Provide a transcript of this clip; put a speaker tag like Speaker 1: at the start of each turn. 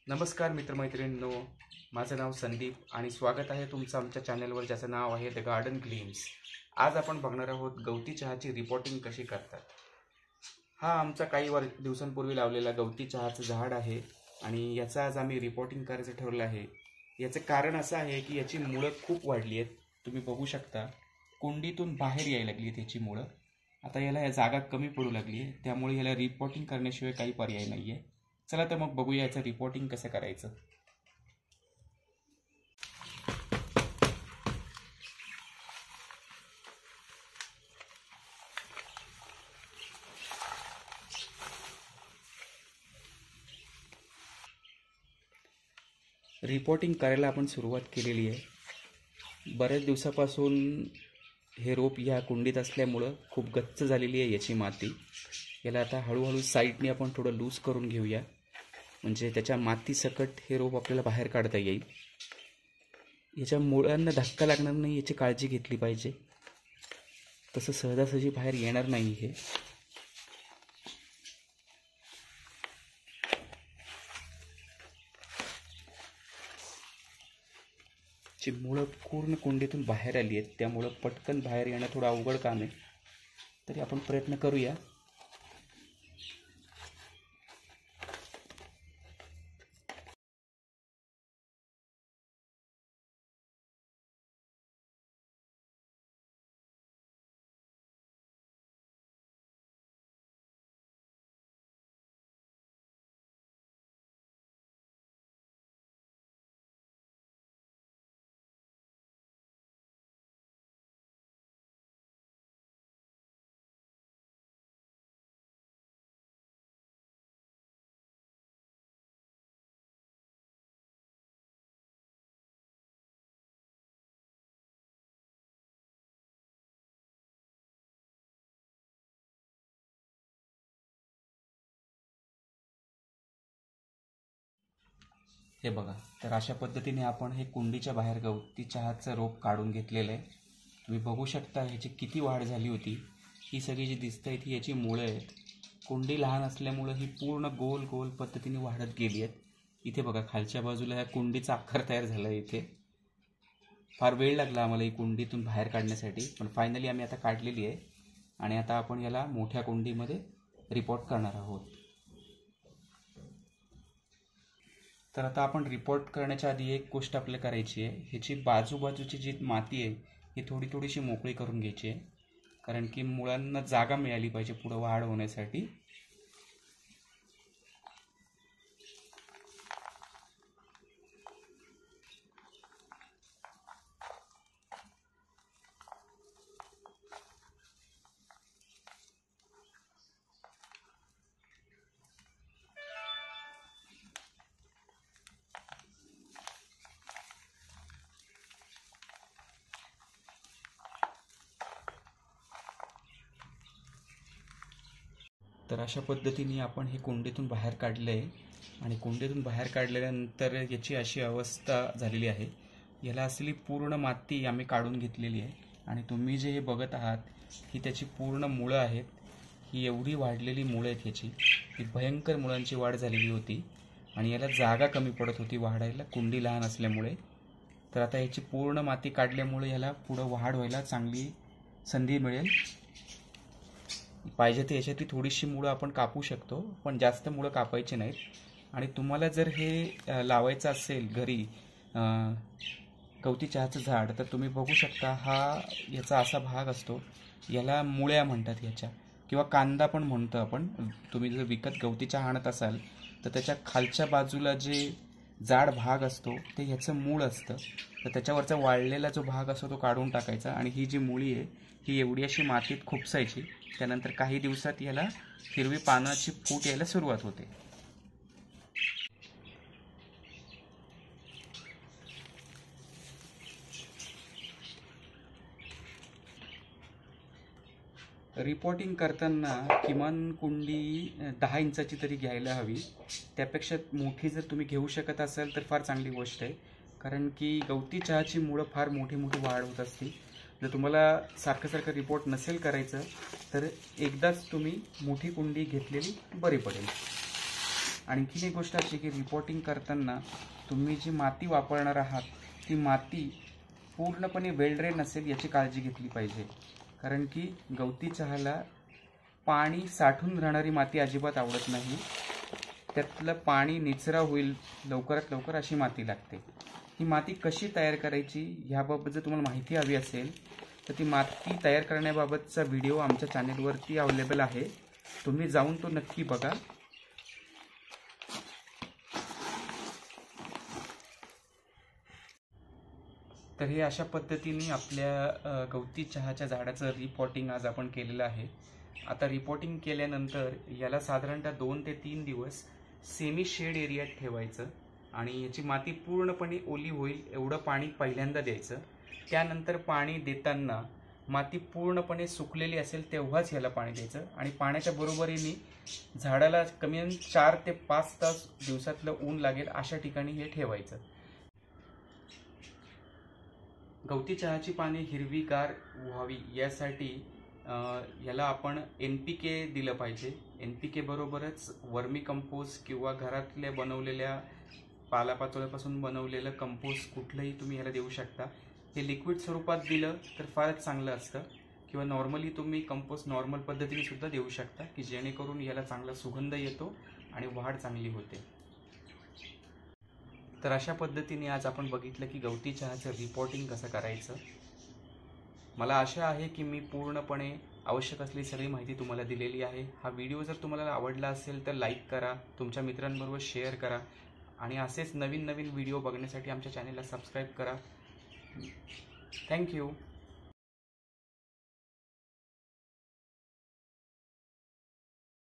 Speaker 1: नमस्कार मित्रमैत्रिणींनो, माझं नाव संदीप आणि स्वागत आहे तुमचं आमच्या चॅनलवर, ज्याचं नाव आहे द गार्डन ग्लीम्स। आज आपण बघणार आहोत गवती चहाची रिपोर्टिंग कशी करतात। हा आमचा काही दिवसांपूर्वी लावलेला गवती चहाचं झाड आहे आणि याचा आज आम्ही रिपोर्टिंग करायचं ठरवलं आहे। याचं कारण असं आहे की याची मुळं खूप वाढली आहेत। तुम्ही बघू शकता कुंडीतून बाहेर यायला लागली आहेत याची मुळं। आता याला जागा कमी पडू लागली आहे, त्यामुळे याला रिपोर्टिंग करण्याशिवाय काही पर्याय नाही आहे। चला तर मग बघूया याचं रिपोर्टिंग कसं करायचं। रिपोर्टिंग करायला आपण सुरुवात केलेली आहे। बऱ्याच दिवसापासून हे रोप या कुंडीत असल्यामुळं खूप गच्च झालेली आहे याची माती। याला आता हळूहळू साईडने आपण थोडं लूज करून घेऊया, म्हणजे त्याच्या माती सकट हे रोप आपल्याला बाहेर काढता येईल। याच्या मुळांना धक्का लागणार नाही याची काळजी घेतली पाहिजे, तसं सहजासहजी बाहेर येणार नाही हे। ची मुळं पूर्ण कुंडीतून बाहेर आली आहेत, त्यामुळं पटकन बाहेर येणं थोडं अवघड काम आहे, तरी आपण प्रयत्न करूया। हे बघा, तर अशा पद्धतीने आपण हे कुंडीच्या बाहेर गवती चहाचं रोप काढून घेतलेलं आहे। तुम्ही बघू शकता ह्याची किती वाढ झाली होती। ही सगळी जी दिसत ती याची मुळं आहेत। कुंडी लहान असल्यामुळं ही पूर्ण गोल गोल पद्धतीने वाढत गेली आहेत। इथे बघा खालच्या बाजूला ह्या कुंडीचा आकार तयार झाला आहे। इथे फार वेळ लागला आम्हाला ही कुंडीतून बाहेर काढण्यासाठी, पण फायनली आम्ही आता काढलेली आहे आणि आता आपण याला मोठ्या कुंडीमध्ये रिपोर्ट करणार आहोत। तर आता आपण रिपोर्ट करण्याच्या आधी एक गोष्ट आपल्याला करायची आहे, ह्याची बाजूबाजूची जी माती आहे ही थोडीशी मोकळी करून घ्यायची आहे, कारण की मुळांना जागा मिळाली पाहिजे पुढं वाढ होण्यासाठी। तर अशा पद्धतीने आपण हे कुंडीतून बाहेर काढलं आहे आणि कुंडीतून बाहेर काढल्यानंतर याची अशी अवस्था झालेली आहे। याला असली पूर्ण माती आम्ही काढून घेतलेली आहे आणि तुम्ही जे हे बघत आहात ही त्याची पूर्ण मुळं आहेत। ही एवढी वाढलेली मुळं आहेत ह्याची, ही भयंकर मुळांची वाढ झालेली होती आणि याला जागा कमी पडत होती वाढायला, कुंडी लहान असल्यामुळे। तर आता याची पूर्ण माती काढल्यामुळे याला पुढं वाढ व्हायला चांगली संधी मिळेल। पाहिजे तर याच्यातली थोडीशी मुळं आपण कापू शकतो, पण जास्त मुळं कापायची नाहीत। आणि तुम्हाला जर हे लावायचं असेल घरी गवती चहाचं झाड, तर तुम्ही बघू शकता हा याचा असा भाग असतो, याला मुळ्या म्हणतात याच्या, किंवा कांदा पण म्हणतो आपण। तुम्ही जर विकत गवती चहा आणत असाल तर त्याच्या खालच्या बाजूला जे जाड भाग असतो ते ह्याचं मूळ असतं, तर त्याच्यावरचा वाळलेला जो भाग असतो तो काढून टाकायचा आणि ही जी मुळी आहे ही एवढी अशी मातीत खुपसायची। त्यानंतर काही दिवसात याला हिरवी पानाची फूट यायला सुरुवात होते। रिपोर्टिंग करताना किमान कुंडी 10 इंचाची तरी घ्यायला हवी। त्यापेक्षा मोठी जर तुम्ही घेऊ शकत असाल तर फार चांगली गोष्ट आहे, कारण की गवती चहाची मुळं फार मोठी वाढ होत असते। जर तुम्हाला सारखं सारखं रिपोर्ट नसेल करायचं तर एकदाच तुम्ही मोठी कुंडी घेतलेली बरी पडेल। आणखीन एक गोष्ट अशी की रिपोर्टिंग करताना तुम्ही जी माती वापरणार आहात ती माती पूर्णपणे वेल ड्रेन असेल याची काळजी घेतली पाहिजे, कारण की गवती चहाला पाणी साठून राहणारी माती अजिबात आवडत नाही. त्यातलं पाणी निचरा होईल लवकरात लवकर अशी माती लागते. ही माती कशी तयार करायची ह्याबाबत जर तुम्हाला माहिती हवी असेल तर ती माती तयार करण्याबाबतचा व्हिडिओ आमच्या चॅनेलवरती अवेलेबल आहे, तुम्ही जाऊन तो नक्की बघा. तर हे अशा पद्धतीने आपल्या गवती चहाच्या झाडाचं रिपॉटिंग आज आपण केलेलं आहे. आता रिपॉटिंग केल्यानंतर याला साधारणतः 2 ते 3 दिवस सेमी शेड एरियात ठेवायचं आणि याची माती पूर्णपणे ओली होईल एवढं पाणी पहिल्यांदा द्यायचं. त्यानंतर पाणी देताना माती पूर्णपणे सुकलेली असेल तेव्हाच याला पाणी द्यायचं आणि पाण्याच्या बरोबरीने झाडाला कमी 4 ते 5 तास दिवसातलं ऊन लागेल अशा ठिकाणी हे ठेवायचं. गवती चहाची पाने हिरवीगार व्हावी यासाठी याला आपण NPK दिलं पाहिजे. NPK बरोबरच वर्मी कंपोस्ट किंवा घरातल्या बनवलेल्या पालापाचोळ्यापासून बनवलेलं कंपोस्ट कुठलंही तुम्ही ह्याला देऊ शकता. हे लिक्विड स्वरूपात दिलं तर फारच चांगलं असतं किंवा नॉर्मली तुम्ही कंपोस्ट नॉर्मल पद्धतीने सुद्धा देऊ शकता की जेणेकरून याला चांगला सुगंध येतो आणि वाढ चांगली होते. तर अशा पद्धतीने आज आपण बघितलं की गवती चहाचं रिपोर्टिंग कसं करायचं. मला आशा आहे की मी पूर्णपणे आवश्यक असलेली सगळी माहिती तुम्हाला दिलेली आहे. हा व्हिडिओ जर तुम्हाला आवडला असेल तर लाईक करा, तुमच्या मित्रांबरोबर शेअर करा आणि असेच नवीन नवीन व्हिडिओ बघण्यासाठी आमच्या चॅनेलला सबस्क्राईब करा. थँक्यू.